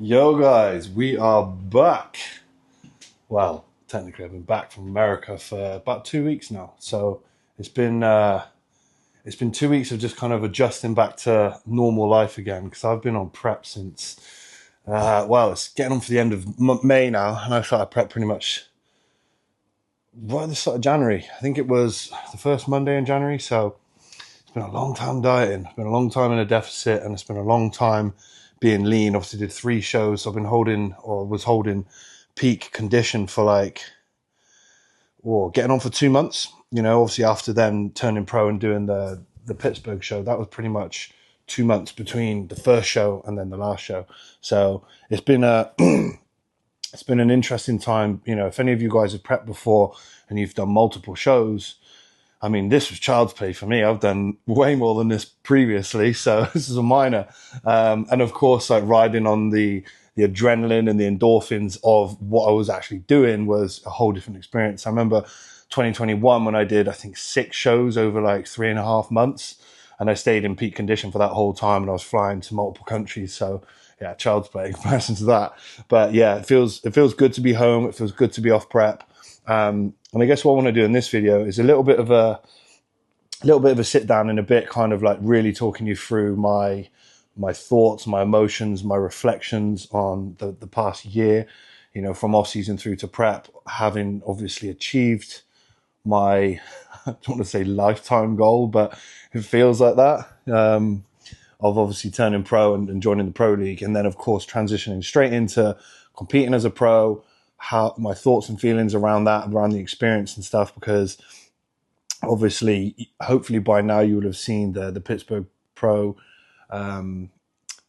Yo guys, we are back. Well, technically I've been back from America for about 2 weeks now. So it's been uh it's been 2 weeks of just kind of adjusting back to normal life again because I've been on prep since it's getting on for the end of May now, and I started prep pretty much right at the start of January. I think it was the first Monday in January. So it's been a long time dieting. It's been a long time in a deficit, and it's been a long time being lean. Obviously did 3 shows. So I've been was holding peak condition for getting on for 2 months. Obviously after then turning pro and doing the Pittsburgh show, that was pretty much 2 months between the first show and then the last show. So it's been a it's been an interesting time. If any of you guys have prepped before and you've done multiple shows, I mean, this was child's play for me. I've done way more than this previously, so this is a minor. And of course, like riding on the adrenaline and the endorphins of what I was actually doing was a whole different experience. I remember 2021 when I did, I think, 6 shows over like 3.5 months, and I stayed in peak condition for that whole time, and I was flying to multiple countries. So yeah, child's play in comparison to that. But yeah, it feels good to be home. It feels good to be off prep. And I guess what I want to do in this video is a little bit of a sit down in a bit, kind of like really talking you through my thoughts, my emotions, my reflections on the past year, from off season through to prep, having obviously achieved my, I don't want to say lifetime goal, but it feels like that, of obviously turning pro and joining the pro league. And then of course, transitioning straight into competing as a pro, how my thoughts and feelings around that, around the experience and stuff, because obviously, hopefully by now you would have seen the Pittsburgh Pro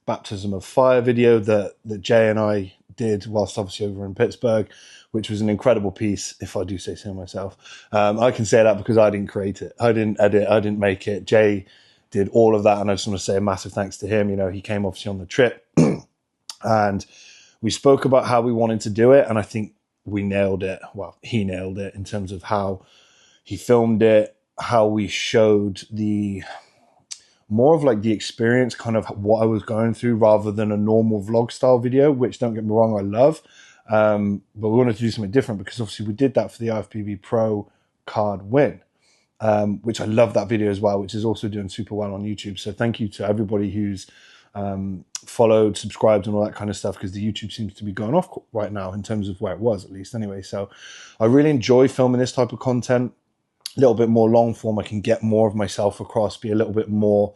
baptism of fire video that Jay and I did whilst obviously over in Pittsburgh, which was an incredible piece, if I do say so myself. I can say that because I didn't create it. I didn't edit. I didn't make it. Jay did all of that, and I just want to say a massive thanks to him. He came obviously on the trip and we spoke about how we wanted to do it, and I think we nailed it. Well, he nailed it in terms of how he filmed it, how we showed the more of like the experience, kind of what I was going through, rather than a normal vlog style video, which, don't get me wrong, I love. But we wanted to do something different because obviously we did that for the IFBB Pro card win, which I love that video as well, which is also doing super well on YouTube. So thank you to everybody who's followed, subscribed, and all that kind of stuff, because the YouTube seems to be going off right now in terms of where it was, at least anyway. So I really enjoy filming this type of content. A little bit more long form, I can get more of myself across, be a little bit more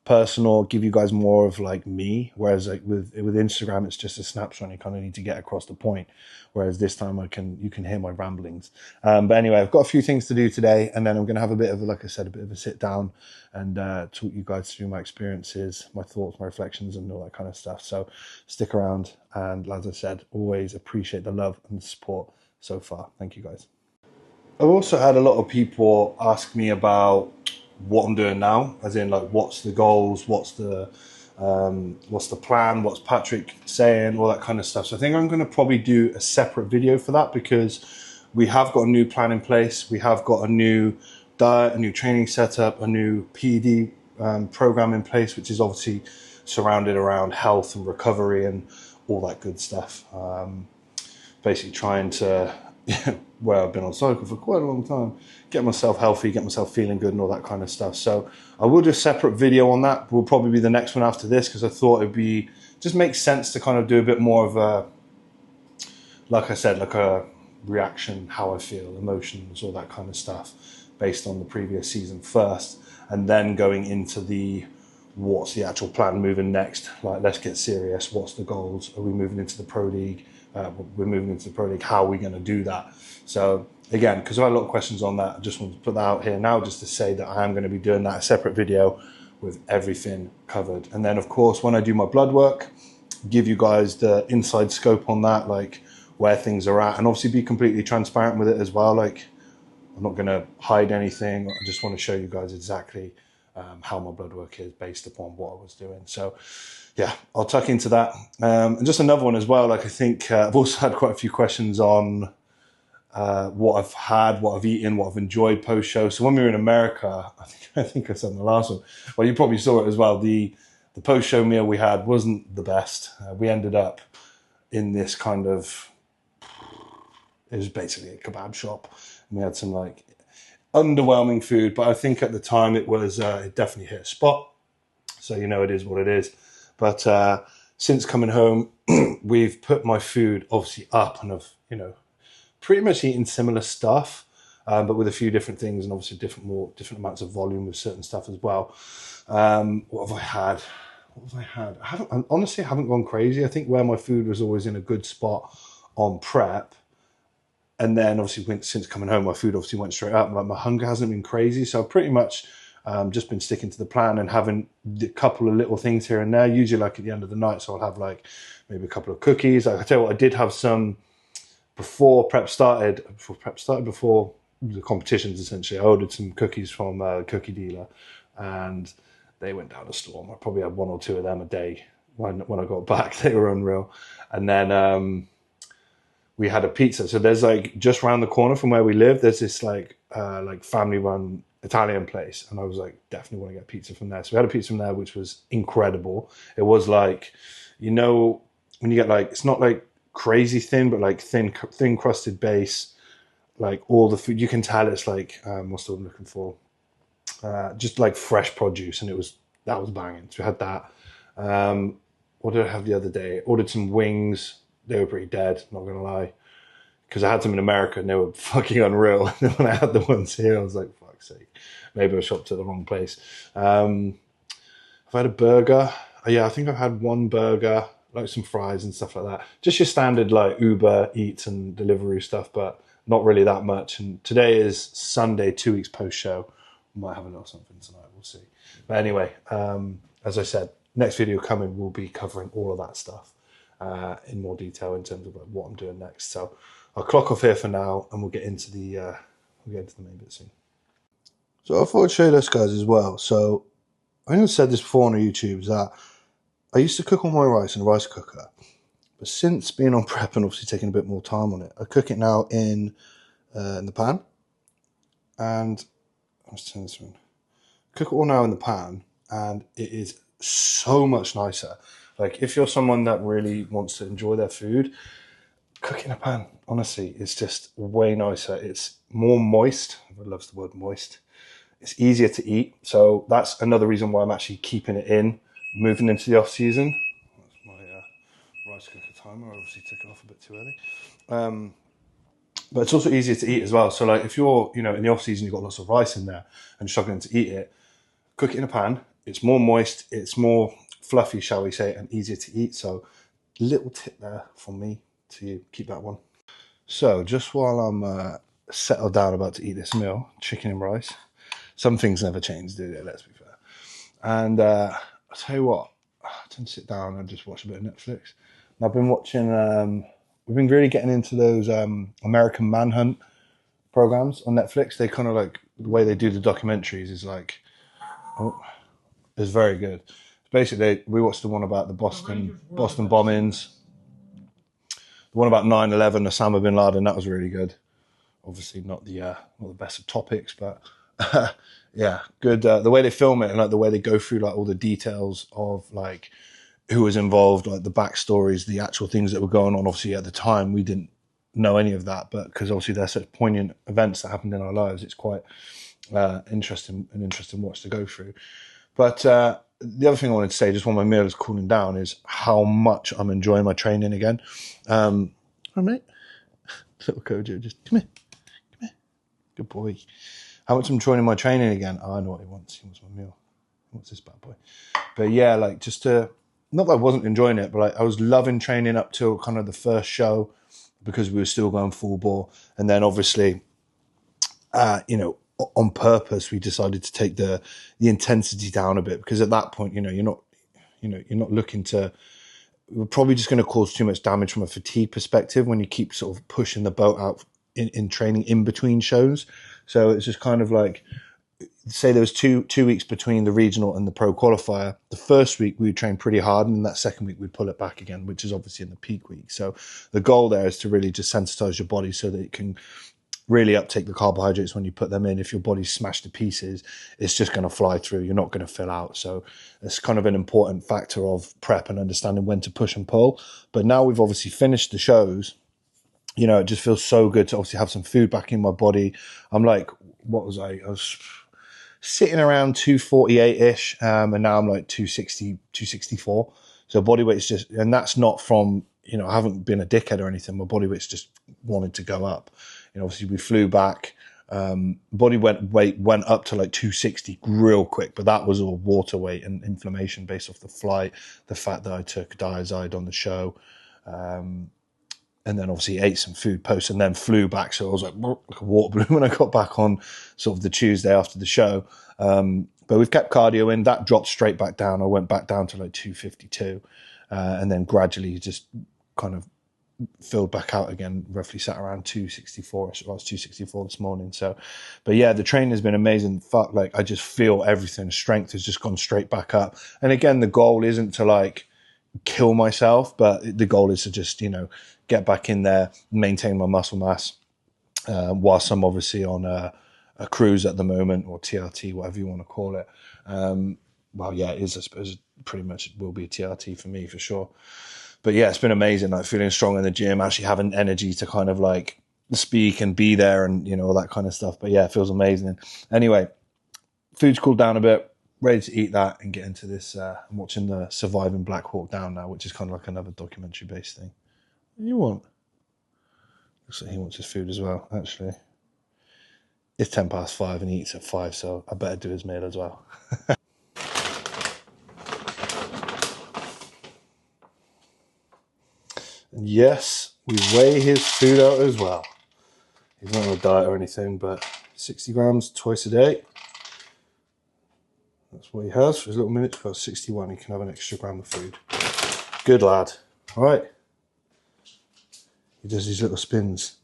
personal, give you guys more of like me, whereas like with Instagram it's just a snapshot, you kind of need to get across the point, whereas this time you can hear my ramblings. But anyway, I've got a few things to do today, and then I'm going to have a bit of, like I said, a bit of a sit down and talk you guys through my experiences, my thoughts, my reflections, and all that kind of stuff. So stick around, and as I said, always appreciate the love and the support so far. Thank you guys. I've also had a lot of people ask me about what I'm doing now, as in like what's the goals, what's the plan, what's Patrick saying, all that kind of stuff. So I think I'm going to probably do a separate video for that, because we have got a new plan in place. We have got a new diet, a new training setup, a new PD program in place, which is obviously surrounded around health and recovery and all that good stuff. Basically trying to, where I've been on cycle for quite a long time, get myself healthy, get myself feeling good and all that kind of stuff. So I will do a separate video on that. Will probably be the next one after this, because I thought it'd be, just makes sense to kind of do a bit more of a, like I said, like a reaction, how I feel, emotions, all that kind of stuff, based on the previous season first, and then going into what's the actual plan moving next. Like, let's get serious. What's the goals? Are we moving into the pro league? We're moving into the pro league. How are we going to do that? So again, because I had a lot of questions on that, I just want to put that out here now, just to say that I am going to be doing that, a separate video with everything covered. And then of course, when I do my blood work, give you guys the inside scope on that, like where things are at, and obviously be completely transparent with it as well. Like, I'm not going to hide anything. I just want to show you guys exactly how my blood work is based upon what I was doing. So yeah, I'll tuck into that. And just another one as well, like I think I've also had quite a few questions on what I've had, what I've eaten, what I've enjoyed post-show. So when we were in America, I think I said in the last one, well, you probably saw it as well, the the post-show meal we had wasn't the best. We ended up in this kind of, it was basically a kebab shop. And we had some like underwhelming food, but I think at the time it was, it definitely hit a spot. So, you know, it is what it is. But since coming home, we've put my food obviously up, and I've, you know, pretty much eaten similar stuff, but with a few different things, and obviously different amounts of volume with certain stuff as well. What have I had? I honestly haven't gone crazy. I think where my food was always in a good spot on prep, and then obviously since coming home, my food obviously went straight up. Like my hunger hasn't been crazy, so I've pretty much just been sticking to the plan and having a couple of little things here and there. Usually, like at the end of the night, so I'll have like maybe a couple of cookies. Like, I tell you what, I did have some before prep started. Before the competitions, essentially, I ordered some cookies from a cookie dealer, and they went down a storm. I probably had one or two of them a day when I got back. They were unreal. And then we had a pizza. So there's like just around the corner from where we live, there's this like family run Italian place, and I was like, definitely want to get pizza from there. So we had a pizza from there, which was incredible. It was like, you know, when you get like, it's not like crazy thin, but like thin crusted base, like all the food, you can tell it's like, what's the word I'm looking for? Just like fresh produce, and that was banging. So we had that. What did I have the other day? Ordered some wings. They were pretty dead, not gonna lie, because I had them in America and they were fucking unreal. And then when I had the ones here, I was like, fuck's sake, maybe I shopped at the wrong place. I've had a burger. Yeah, I think I've had one burger, like some fries and stuff like that. Just your standard like Uber Eats and delivery stuff, but not really that much. And today is Sunday, 2 weeks post-show. Might have a little something tonight, we'll see. But anyway, as I said, next video coming, we'll be covering all of that stuff in more detail in terms of like what I'm doing next. So I'll clock off here for now, and we'll get into the main bit soon. So I thought I'd show you this, guys, as well. So I think I've said this before on YouTube, that I used to cook all my rice in a rice cooker, but since being on prep and obviously taking a bit more time on it, I cook it now in the pan. And let's turn this one. Cook it all now in the pan, and it is so much nicer. Like, if you're someone that really wants to enjoy their food, cook it in a pan. Honestly, it's just way nicer. It's more moist. Everyone loves the word moist. It's easier to eat. So that's another reason why I'm actually keeping it in, moving into the off season. That's my rice cooker timer. I obviously took it off a bit too early. But it's also easier to eat as well. So like, if you're, you know, in the off season, you've got lots of rice in there and struggling to eat it, cook it in a pan. It's more moist. It's more fluffy, shall we say, and easier to eat. So little tip there from me to keep that one. So just while I'm settled down about to eat this meal, chicken and rice, some things never change, do they? Let's be fair. And I'll tell you what, I tend to sit down and just watch a bit of Netflix. And I've been watching, we've been really getting into those American Manhunt programs on Netflix. They kind of like, the way they do the documentaries is like, it's very good. Basically, we watched the one about the Boston bombings, the one about 9/11, Osama bin Laden. That was really good. Obviously, not the best of topics, but yeah, good. The way they film it and like the way they go through like all the details of like who was involved, like the backstories, the actual things that were going on. Obviously, at the time, we didn't know any of that, but because obviously they're such poignant events that happened in our lives, it's quite interesting watch to go through. But the other thing I wanted to say, just while my meal is cooling down, is how much I'm enjoying my training again. Oh, mate. Little Kojo, just come here. Good boy. How much I'm enjoying my training again. Oh, I know what he wants. He wants my meal. He wants this bad boy. But yeah, like just to, not that I wasn't enjoying it, but like I was loving training up till kind of the first show because we were still going full bore. And then obviously, you know, on purpose, we decided to take the intensity down a bit, because at that point, you're not looking to, we're probably just going to cause too much damage from a fatigue perspective when you keep sort of pushing the boat out in training in between shows. So it's just kind of like, say there was two weeks between the regional and the pro qualifier. The first week we would train pretty hard, and then that second week we'd pull it back again, which is obviously in the peak week. So the goal there is to really just sensitize your body so that it can really uptake the carbohydrates when you put them in. If your body's smashed to pieces, it's just going to fly through. You're not going to fill out. So it's kind of an important factor of prep and understanding when to push and pull. But now we've obviously finished the shows, you know, it just feels so good to obviously have some food back in my body. I'm like, what was I? I was sitting around 248-ish, and now I'm like 260, 264. So body weight's just, and that's not from, you know, I haven't been a dickhead or anything. My body weight's just wanted to go up. You know, obviously we flew back. Body weight went up to like 260 real quick, but that was all water weight and inflammation based off the flight, the fact that I took Diazide on the show. And then obviously ate some food post and then flew back. So I was like a water balloon when I got back on sort of the Tuesday after the show. But we've kept cardio in. That dropped straight back down. I went back down to like 252 and then gradually just kind of filled back out again, roughly sat around 264. I was 264 this morning. So, but yeah, the training has been amazing. Fuck, like I just feel everything. Strength has just gone straight back up. And again, the goal isn't to like kill myself, but the goal is to just, you know, get back in there, maintain my muscle mass, whilst I'm obviously on a cruise at the moment, or TRT, whatever you want to call it. Well, yeah, it is, I suppose, pretty much it will be a TRT for me for sure. But yeah, it's been amazing, like feeling strong in the gym, actually having energy to kind of like speak and be there and, you know, all that kind of stuff. But yeah, it feels amazing. Anyway, food's cooled down a bit, ready to eat that and get into this. I'm watching the Surviving Black Hawk Down now, which is kind of like another documentary based thing. You want? Looks like he wants his food as well, actually. It's 5:10 and he eats at 5, so I better do his meal as well. And yes, we weigh his food out as well. He's not on a diet or anything, but 60 grams twice a day. That's what he has for his little minute. For 61, he can have an extra gram of food. Good lad. All right. He does these little spins.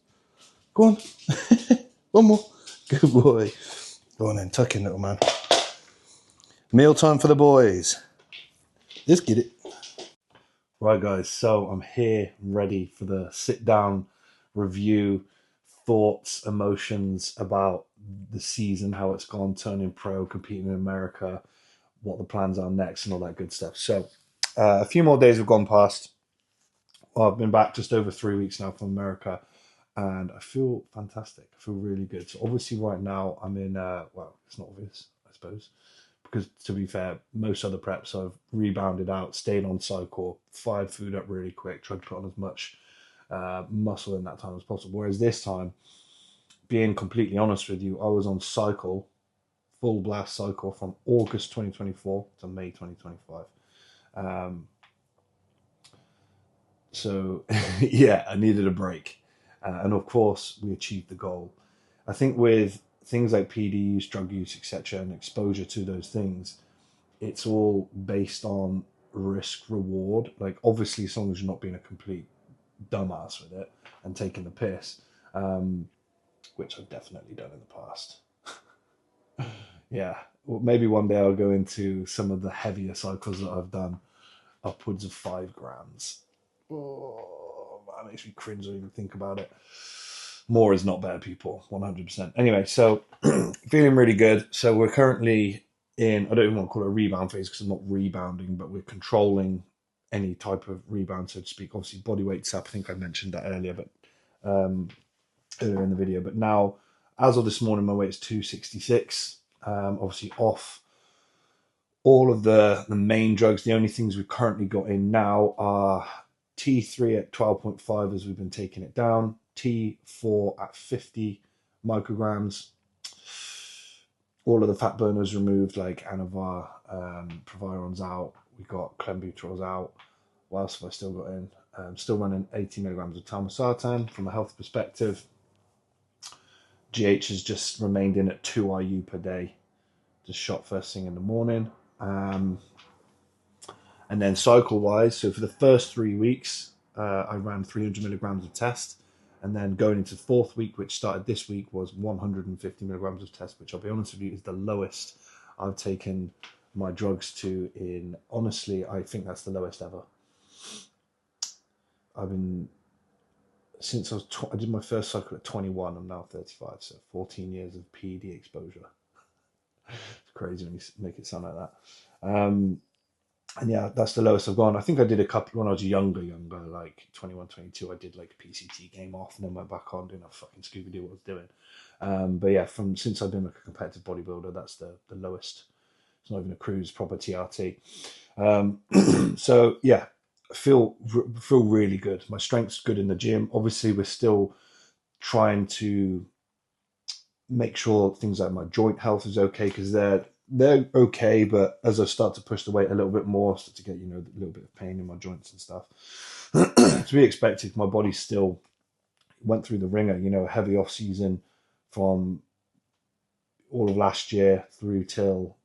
Go on. One more. Good boy. Go on then, tuck in, little man. Mealtime for the boys. Let's get it. Right, guys, so I'm here ready for the sit-down review, thoughts, emotions about the season, how it's gone, turning pro, competing in America, what the plans are next, and all that good stuff. So a few more days have gone past. I've been back just over 3 weeks now from America, and I feel fantastic. I feel really good. So obviously right now I'm in, well, it's not obvious, I suppose, because to be fair, most other preps I've rebounded out, stayed on cycle, fired food up really quick, tried to put on as much muscle in that time as possible. Whereas this time, being completely honest with you, I was on cycle, full blast cycle from August 2024 to May 2025. So yeah, I needed a break. And of course, we achieved the goal. I think with things like PD use, drug use, etc., and exposure to those things, it's all based on risk reward. Like, obviously, as long as you're not being a complete dumbass with it and taking the piss, which I've definitely done in the past. Yeah, well, maybe one day I'll go into some of the heavier cycles that I've done, upwards of 5 grams. Oh, that makes me cringe when I even think about it. More is not better, people. 100%. Anyway, so feeling really good. So we're currently in, I don't even want to call it a rebound phase because I'm not rebounding, but we're controlling any type of rebound, so to speak. Obviously, body weight's up. I think I mentioned that earlier, but earlier in the video. But now, as of this morning, my weight is 266. Obviously, off all of the main drugs. The only things we've currently got in now are T3 at 12.5 as we've been taking it down, T4 at 50 micrograms. All of the fat burners removed, like Anavar, Proviron's out. We got Clenbuterol's out. What else have I still got in? Still running 80 milligrams of Talmosartan from a health perspective. GH has just remained in at 2 IU per day, just shot first thing in the morning. And then cycle wise, so for the first 3 weeks, I ran 300 milligrams of test. And then going into the fourth week, which started this week, was 150 milligrams of test, which I'll be honest with you is the lowest I've taken my drugs to in, honestly, I think that's the lowest ever. I've been since I did my first cycle at 21. I'm now 35, so 14 years of PED exposure. It's crazy when you make it sound like that. Um, and yeah, that's the lowest I've gone. I think I did a couple when I was younger, like 21, 22. I did like a PCT game off and then went back on doing a fucking Scooby Doo what I was doing. But yeah, from since I've been like a competitive bodybuilder, that's the lowest. It's not even a cruise, proper TRT. So yeah, I feel really good. My strength's good in the gym. Obviously, we're still trying to make sure things like my joint health is okay because they're okay, but as I start to push the weight a little bit more, I start to get a little bit of pain in my joints and stuff. To be expected, my body still went through the ringer. Heavy off season from all of last year through till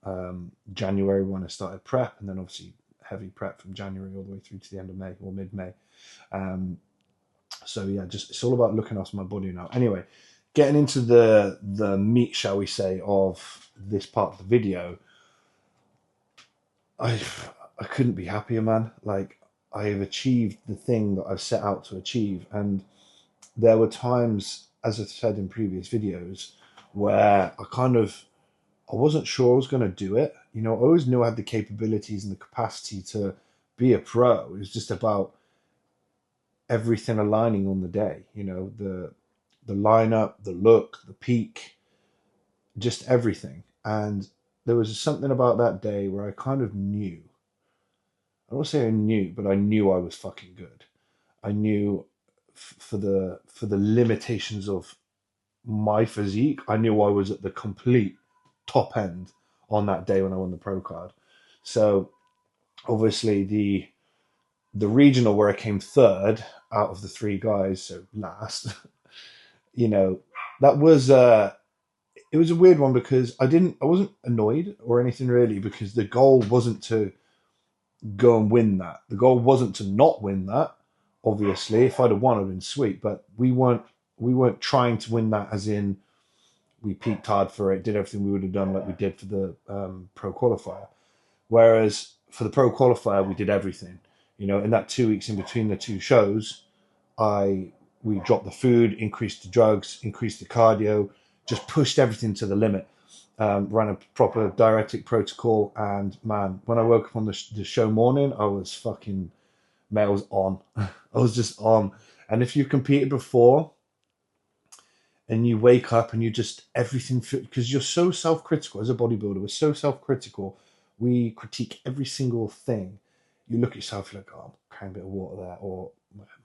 January when I started prep, and then obviously heavy prep from January all the way through to the end of May or mid May. So yeah, just it's all about looking after my body now. Anyway, getting into the meat, shall we say, of this part of the video, I couldn't be happier, man. Like I have achieved the thing that I've set out to achieve, and there were times, as I said in previous videos, where I wasn't sure I was going to do it. I always knew I had the capabilities and the capacity to be a pro. It was just about everything aligning on the day. The lineup, the look, the peak, just everything. And there was something about that day where I kind of knew. I don't say I knew, but I knew I was fucking good. I knew for the limitations of my physique, I knew I was at the complete top end on that day when I won the pro card. So obviously the regional where I came third out of the three guys, so last, you know, that was it was a weird one because I wasn't annoyed or anything really because the goal wasn't to go and win that. The goal wasn't to not win that. Obviously, if I'd have won, I'd been sweet. But we weren't trying to win that as in we peaked hard for it, did everything we would have done like we did for the pro qualifier. Whereas for the pro qualifier, we did everything. In that 2 weeks in between the two shows, we dropped the food, increased the drugs, increased the cardio, just pushed everything to the limit. Ran a proper diuretic protocol, and man, when I woke up on the show morning, I was fucking, man, I was on. I was just on. And if you've competed before, and you wake up and you just everything because you're so self-critical as a bodybuilder. We're so self-critical. We critique every single thing. You look at yourself, you're like, oh, I'm crying a bit of water there, or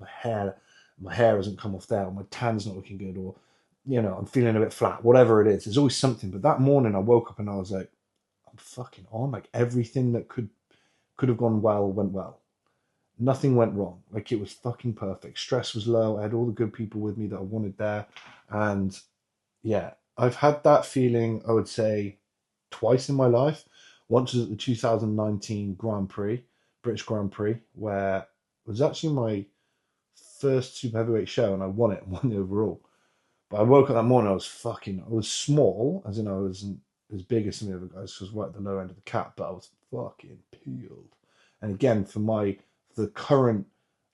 my hair hasn't come off there, or my tan's not looking good, or I'm feeling a bit flat. Whatever it is, there's always something. But that morning, I woke up and I was like, I'm fucking on. Like everything that could have gone well went well. Nothing went wrong. Like it was fucking perfect. Stress was low. I had all the good people with me that I wanted there. And yeah, I've had that feeling, I would say, twice in my life. Once was at the 2019 Grand Prix, British Grand Prix, where it was actually my first super heavyweight show and I won it and won the overall. But I woke up that morning, I was small, as in I wasn't as big as some of the other guys, because I was right at the low end of the cap, but I was fucking peeled. And again, for the current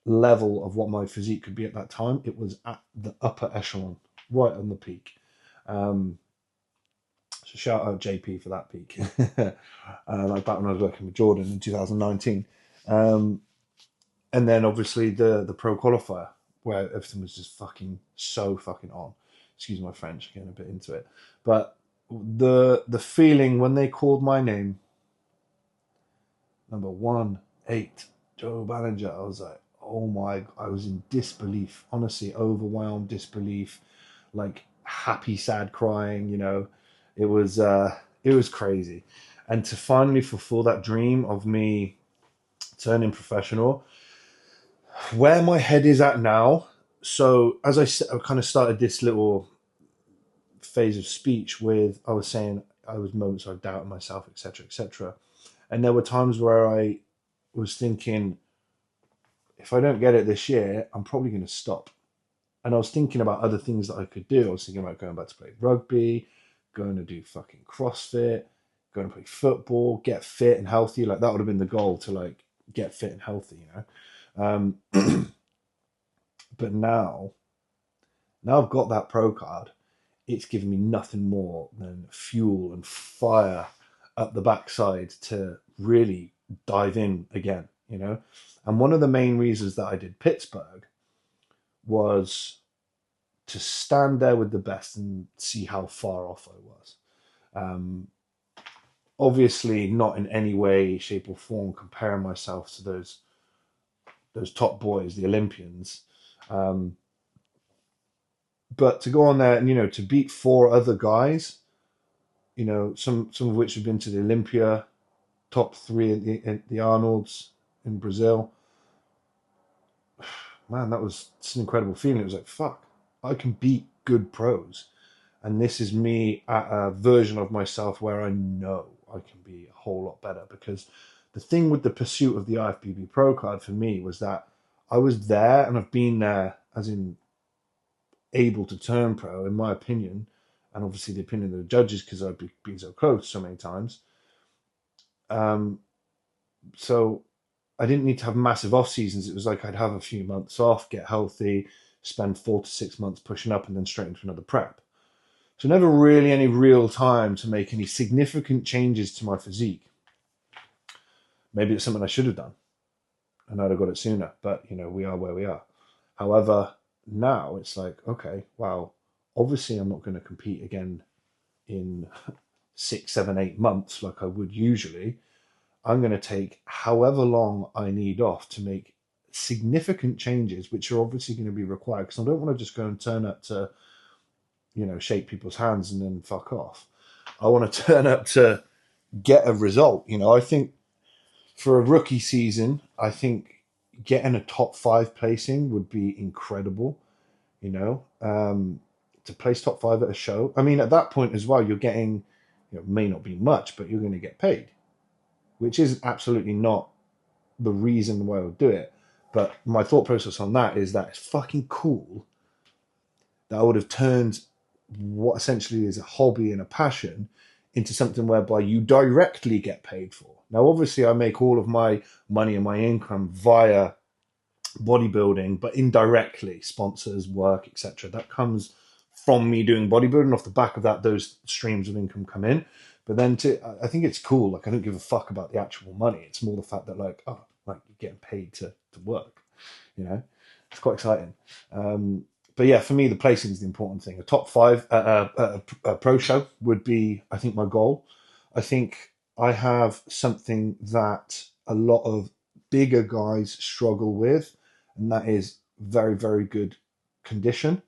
level of what my physique could be at that time, it was at the upper echelon, right on the peak. So shout out JP for that peak. Like back when I was working with Jordan in 2019. And then obviously the pro qualifier, where everything was just fucking so fucking on. Excuse my French, getting a bit into it. But the feeling when they called my name, number 1-8, Joe Ballinger, I was like, oh my, I was in disbelief, honestly, overwhelmed disbelief, like happy, sad crying, it was crazy. And to finally fulfill that dream of me turning professional, where my head is at now. So as I said, I kind of started this little phase of speech with, I was saying I was moments I doubted myself, etc., etc. And there were times where I was thinking, if I don't get it this year, I'm probably going to stop. And I was thinking about other things that I could do. I was thinking about going back to play rugby, going to do fucking CrossFit, going to play football, get fit and healthy. Like that would have been the goal, to get fit and healthy, But now Now I've got that pro card, it's given me nothing more than fuel and fire up the backside to really dive in again, you know? And one of the main reasons that I did Pittsburgh was to stand there with the best and see how far off I was. Um, Obviously, not in any way, shape, or form comparing myself to those top boys, the Olympians. Um, but to go on there and to beat four other guys, some of which have been to the Olympia, top three at the Arnold's in Brazil. Man, that was it's an incredible feeling. It was like, fuck, I can beat good pros. And this is me at a version of myself where I know I can be a whole lot better. Because the thing with the pursuit of the IFBB Pro card for me was that I was there and I've been there, as in able to turn pro, in my opinion, and obviously the opinion of the judges because I've been so close so many times. Um, so I didn't need to have massive off seasons. It was like I'd have a few months off, get healthy, spend 4 to 6 months pushing up, and then straight into another prep. So never really any real time to make any significant changes to my physique. Maybe it's something I should have done, and I'd have got it sooner. But we are where we are. However, now it's like, okay, wow, obviously I'm not going to compete again in 6, 7, 8 months like I would usually. I'm going to take however long I need off to make significant changes, which are obviously going to be required because I don't want to just go and turn up to, shake people's hands and then fuck off. I want to turn up to get a result. I think for a rookie season, I think getting a top 5 placing would be incredible. To place top 5 at a show. I mean, at that point as well, you're getting, may not be much, but you're going to get paid, which is absolutely not the reason why I would do it. But my thought process on that is that it's fucking cool that I would have turned what essentially is a hobby and a passion into something whereby you directly get paid for. Now, obviously, I make all of my money and my income via bodybuilding, but indirectly, sponsors, work, etc. That comes from me doing bodybuilding. Off the back of that, those streams of income come in. But then I think it's cool. Like, I don't give a fuck about the actual money. It's more the fact that like you're getting paid to work. It's quite exciting. But yeah, for me, the placing is the important thing. A top 5 a pro show would be, I think, my goal. I think I have something that a lot of bigger guys struggle with, and that is very, very good condition.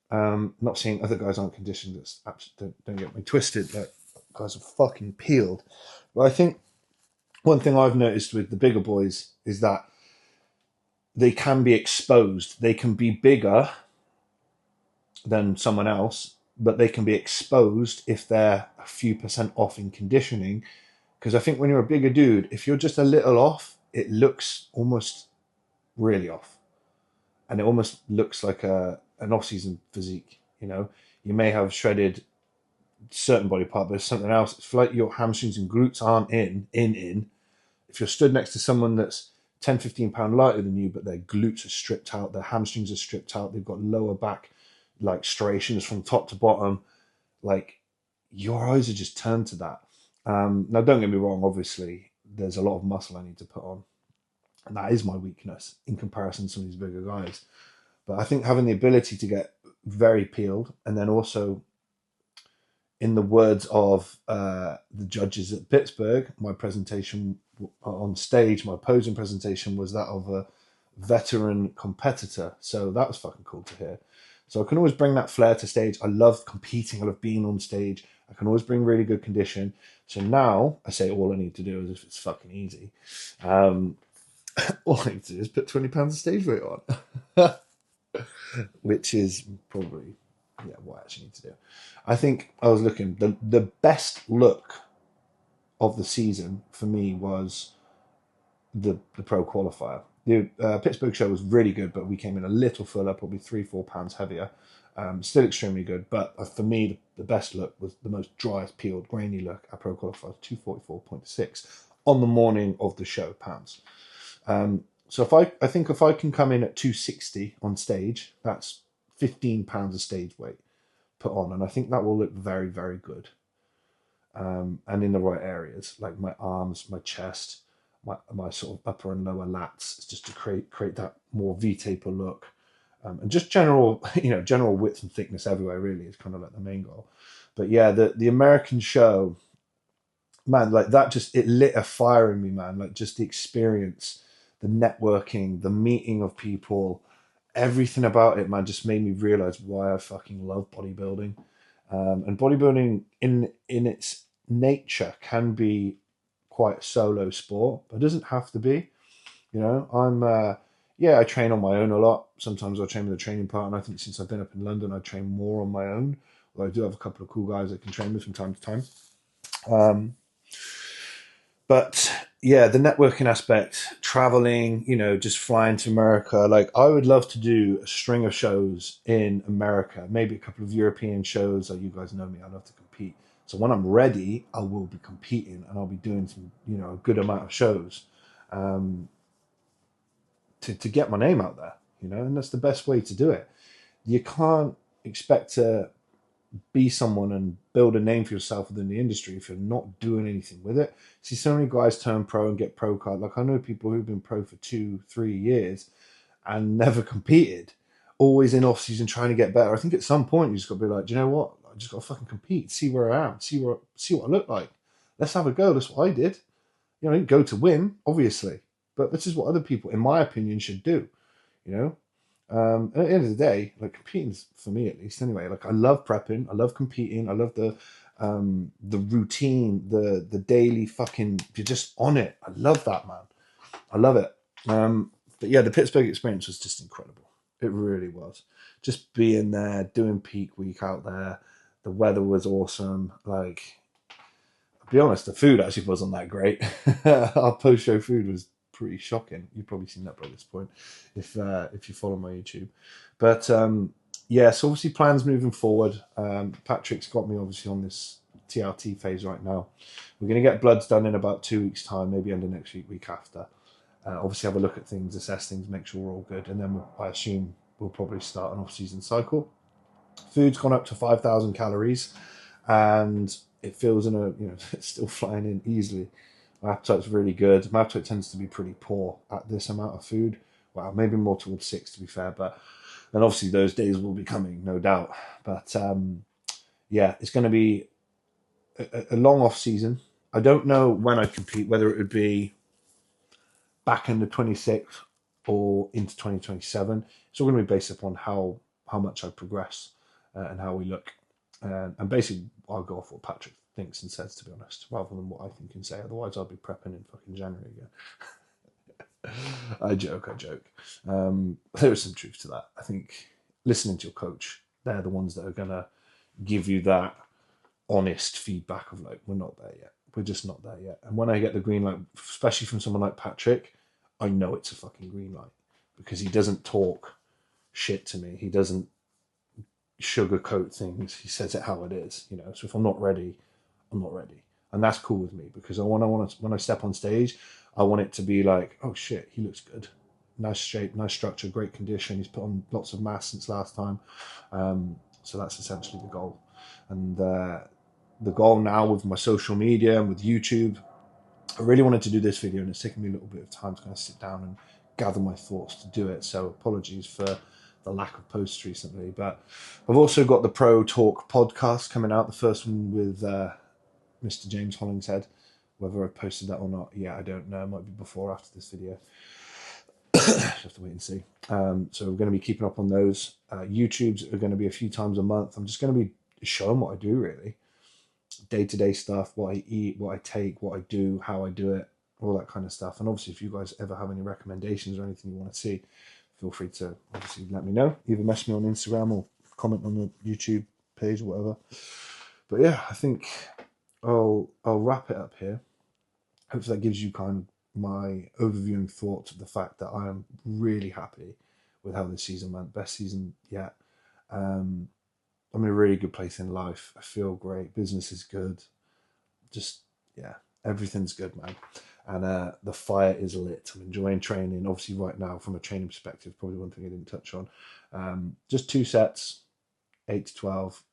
Not saying other guys aren't conditioned. That's absolutely, don't get me twisted. Like, guys are fucking peeled. But I think one thing I've noticed with the bigger boys is that they can be exposed. They can be bigger than someone else, but they can be exposed if they're a few percent off in conditioning. Because I think when you're a bigger dude, if you're just a little off, it looks almost really off. And it almost looks like an off-season physique. You may have shredded certain body part, but there's something else. It's like your hamstrings and glutes aren't in. If you're stood next to someone that's 10, 15 pound lighter than you, but their glutes are stripped out, their hamstrings are stripped out, they've got lower back like striations from top to bottom, like your eyes are just turned to that. Now, don't get me wrong, obviously, there's a lot of muscle I need to put on, and that is my weakness in comparison to some of these bigger guys. But I think having the ability to get very peeled, and then also, in the words of the judges at Pittsburgh, my presentation on stage, my posing presentation was that of a veteran competitor. So that was fucking cool to hear. So I can always bring that flair to stage. I love competing. I love being on stage. I can always bring really good condition. So now I say all I need to do is, if it's fucking easy, all I need to do is put 20 pounds of stage weight on, which is probably what I actually need to do. I think I was looking, the best look of the season for me was the pro qualifier. The Pittsburgh show was really good, but we came in a little fuller, probably 3-4 pounds heavier. Still extremely good, but for me, the best look was the most driest, peeled, grainy look at pro qualifier, 244.6 on the morning of the show pounds. So I think if I can come in at 260 on stage, that's £15 of stage weight put on, and I think that will look very, very good. And in the right areas, like my arms, my chest, my sort of upper and lower lats, just to create that more V-taper look, and just general general width and thickness everywhere. Really, is kind of like the main goal. But yeah, the American show, man, like that just it lit a fire in me, man. Like just the experience, the networking, the meeting of people, everything about it, man, just made me realize why I fucking love bodybuilding. And bodybuilding in its nature can be quite a solo sport, but it doesn't have to be. I'm yeah, I train on my own a lot. Sometimes I train with a training partner. I think since I've been up in London, I train more on my own. Although I do have a couple of cool guys that can train with from time to time. Um, but yeah, the networking aspect, traveling, just flying to America. Like, I would love to do a string of shows in America, maybe a couple of European shows. Like, you guys know me, I love to compete. So when I'm ready, I will be competing and I'll be doing some, a good amount of shows, um, to get my name out there, and that's the best way to do it. You can't expect to be someone and build a name for yourself within the industry if you're not doing anything with it. See, so many guys turn pro and get pro card. Like, I know people who've been pro for 2, 3 years and never competed, always in off season trying to get better. I think at some point you just got to be like, do you know what? I just got to fucking compete, see where I am, see what I look like. Let's have a go. That's what I did. I didn't go to win, obviously, but this is what other people, in my opinion, should do. You know, and at the end of the day, like, competing's, for me at least anyway, like, I love prepping, I love competing, I love the routine, the daily fucking, you're just on it. I love that, man. I love it. But yeah, the Pittsburgh experience was just incredible. It really was. Just being there, doing peak week out there. The weather was awesome. Like, I'll be honest, the food actually wasn't that great. Our post-show food was pretty shocking. You've probably seen that by this point, if you follow my YouTube. But yeah, so obviously plans moving forward. Patrick's got me obviously on this TRT phase right now. We're going to get bloods done in about 2 weeks' time, maybe end of next week after. Obviously have a look at things, assess things, make sure we're all good, and then I assume we'll probably start an off-season cycle. Food's gone up to 5,000 calories, and it feels it's still flying in easily. My appetite's really good. My appetite tends to be pretty poor at this amount of food. Well, maybe more towards 6 to be fair, but then obviously those days will be coming, no doubt. But yeah, it's going to be a long off season. I don't know when I compete, whether it would be back in the 26th or into 2027. It's all going to be based upon how much I progress, and how we look. And basically, I'll go off what Patrick thinks and says, to be honest, rather than what I think and say. Otherwise, I'll be prepping in fucking January again. I joke. There is some truth to that. I think listening to your coach, they're the ones that are going to give you that honest feedback of, like, we're not there yet. We're just not there yet. And when I get the green light, especially from someone like Patrick, I know it's a fucking green light, because he doesn't talk shit to me. He doesn't sugarcoat things. He says it how it is, So if I'm not ready, I'm not ready, and that's cool with me, because when I step on stage, I want it to be like, oh shit, he looks good, nice shape, nice structure, great condition. He's put on lots of mass since last time, so that's essentially the goal. And the goal now with my social media and with YouTube, I really wanted to do this video, and it's taken me a little bit of time to kind of sit down and gather my thoughts to do it. So apologies for the lack of posts recently. But I've also got the Pro Talk podcast coming out, the first one with Mr. James Hollingshead. Whether I've posted that or not, yeah, I don't know. It might be before or after this video. Just have to wait and see. So we're going to be keeping up on those. YouTube's are going to be a few times a month. I'm just going to be showing what I do, really. Day-to-day stuff, what I eat, what I take, what I do, how I do it, all that kind of stuff. And obviously, if you guys ever have any recommendations or anything you want to see, feel free to obviously let me know. Either message me on Instagram or comment on the YouTube page or whatever. But yeah, I think I'll wrap it up here. Hopefully that gives you kind of my overview and thoughts of the fact that I am really happy with how this season went. Best season yet. I'm in a really good place in life. I feel great. Business is good. Just, yeah, Everything's good, man. And the fire is lit. I'm enjoying training. Obviously, right now, from a training perspective, probably one thing I didn't touch on. Just 2 sets, 8 to 12.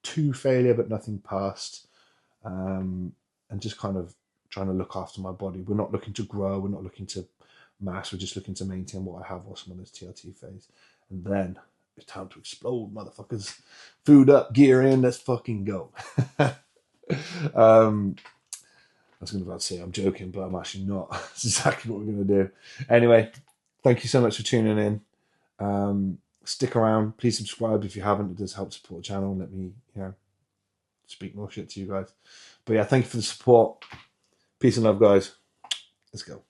2 failure, but nothing past. And just kind of trying to look after my body. We're not looking to grow. We're not looking to mass. We're just looking to maintain what I have whilst I'm on this TRT phase. And then it's time to explode, motherfuckers. Food up, gear in, let's fucking go. I was going to say I'm joking, but I'm actually not. That's exactly what we're going to do. Anyway, thank you so much for tuning in. Stick around. Please subscribe if you haven't. It does help support the channel and let me, speak more shit to you guys. But yeah, thank you for the support. Peace and love, guys. Let's go.